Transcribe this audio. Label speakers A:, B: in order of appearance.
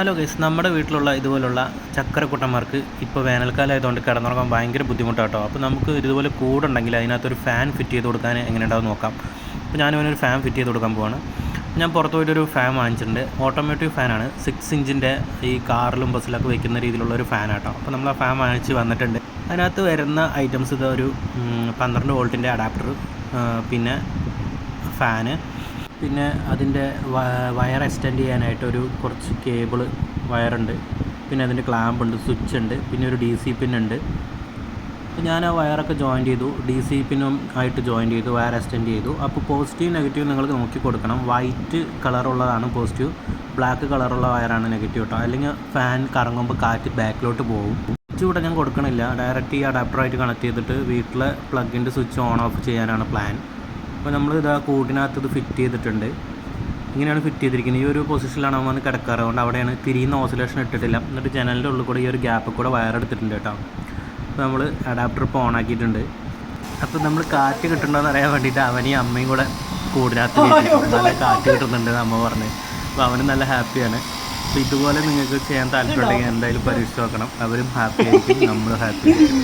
A: Hello guys, നമ്മുടെ വീട്ടിലുള്ള ഇതുപോലുള്ള ചക്കരക്കുട്ടന്മാർക്ക് ഇപ്പോൾ വേനൽക്കാലം ആയതുകൊണ്ട് കിടന്നുറങ്ങാൻ ഭയങ്കര ബുദ്ധിമുട്ടാട്ടോ. അപ്പോൾ നമുക്ക് ഇതുപോലെ കൂടുണ്ടെങ്കിൽ അതിനകത്തൊരു ഫാൻ ഫിറ്റ് ചെയ്ത് കൊടുക്കാൻ എങ്ങനെ ഉണ്ടാവും നോക്കാം. അപ്പോൾ ഞാനിവനൊരു ഫാൻ ഫിറ്റ് ചെയ്ത് കൊടുക്കാൻ പോവാണ്. ഞാൻ പുറത്ത് പോയിട്ടൊരു ഫാൻ വാങ്ങിച്ചിട്ടുണ്ട്. ഓട്ടോമാറ്റിക് ഫാനാണ്. 6 ഇഞ്ചിൻ്റെ ഈ കാറിലും ബസ്സിലൊക്കെ വയ്ക്കുന്ന രീതിയിലുള്ള ഒരു ഫാനാട്ടോ. അപ്പോൾ നമ്മൾ ആ ഫാൻ വാങ്ങിച്ച് വന്നിട്ടുണ്ട്. അതിനകത്ത് വരുന്ന ഐറ്റംസ് ഇതൊരു 12 വോൾട്ടിൻ്റെ അഡാപ്റ്റർ, പിന്നെ ഫാന്, പിന്നെ അതിൻ്റെ വയർ എക്സ്റ്റെൻഡ് ചെയ്യാനായിട്ട് കുറച്ച് കേബിൾ വയറുണ്ട്, പിന്നെ അതിൻ്റെ ക്ലാമ്പ് ഉണ്ട്, സ്വിച്ച് ഉണ്ട്, പിന്നെ ഒരു DC പിൻ ഉണ്ട്. അപ്പോൾ ഞാൻ ആ വയറൊക്കെ ജോയിൻ ചെയ്തു, DC പിന്നും ആയിട്ട് ജോയിൻ ചെയ്തു, വയർ എക്സ്റ്റെൻഡ് ചെയ്തു. അപ്പോൾ പോസിറ്റീവ് നെഗറ്റീവ് നിങ്ങൾക്ക് നോക്കി കൊടുക്കണം. വൈറ്റ് കളറുള്ളതാണ് പോസിറ്റീവ്, ബ്ലാക്ക് കളറുള്ള വയറാണ് നെഗറ്റീവ് കേട്ടോ. അല്ലെങ്കിൽ ഫാൻ കറങ്ങുമ്പോൾ കാറ്റ് ബാക്കിലോട്ട് പോകും. സ്വിച്ച് കൂടെ ഞാൻ കൊടുക്കണില്ല, ഡയറക്റ്റ് ഈ അഡാപ്റ്ററായിട്ട് കണക്ട് ചെയ്തിട്ട് വീട്ടിലെ പ്ലഗിൻ്റെ സ്വിച്ച് ഓൺ ഓഫ് ചെയ്യാനാണ് പ്ലാൻ. അപ്പോൾ നമ്മൾ ഇതാ കൂട്ടിനകത്ത് ഇത് ഫിറ്റ് ചെയ്തിട്ടുണ്ട്. ഇങ്ങനെയാണ് ഫിറ്റ് ചെയ്തിരിക്കുന്നത്. ഈ ഒരു പൊസിഷനിലാണ് അവൻ വന്ന് കിടക്കാറ്. അതുകൊണ്ട് അവിടെയാണ് തിരിയുന്ന ഓസിലേഷൻ ഇട്ടിട്ടില്ല. എന്നിട്ട് ജനലിൻ്റെ ഉള്ളിൽ കൂടെ ഈ ഒരു ഗ്യാപ്പിൽ കൂടെ വയർ എടുത്തിട്ടുണ്ട് കേട്ടോ. അപ്പോൾ നമ്മൾ അഡാപ്റ്റർ ഇപ്പോൾ ഓൺ ആക്കിയിട്ടുണ്ട്. അപ്പോൾ നമ്മൾ കാറ്റ് കിട്ടുന്നുണ്ടോയെന്ന് അറിയാൻ വേണ്ടിയിട്ട് അവനെയും അമ്മയും കൂടെ കൂടിനകത്ത് നല്ല കാറ്റ് കിട്ടുന്നുണ്ട് അമ്മ പറഞ്ഞ്. അപ്പോൾ അവനും നല്ല ഹാപ്പിയാണ്. അപ്പോൾ ഇതുപോലെ നിങ്ങൾക്ക് ചെയ്യാൻ താല്പര്യമുണ്ടെങ്കിൽ എന്തായാലും പരീക്ഷിച്ച് നോക്കണം. അവരും ഹാപ്പി ആയിരിക്കും, നമ്മളും ഹാപ്പി ആയിരിക്കും.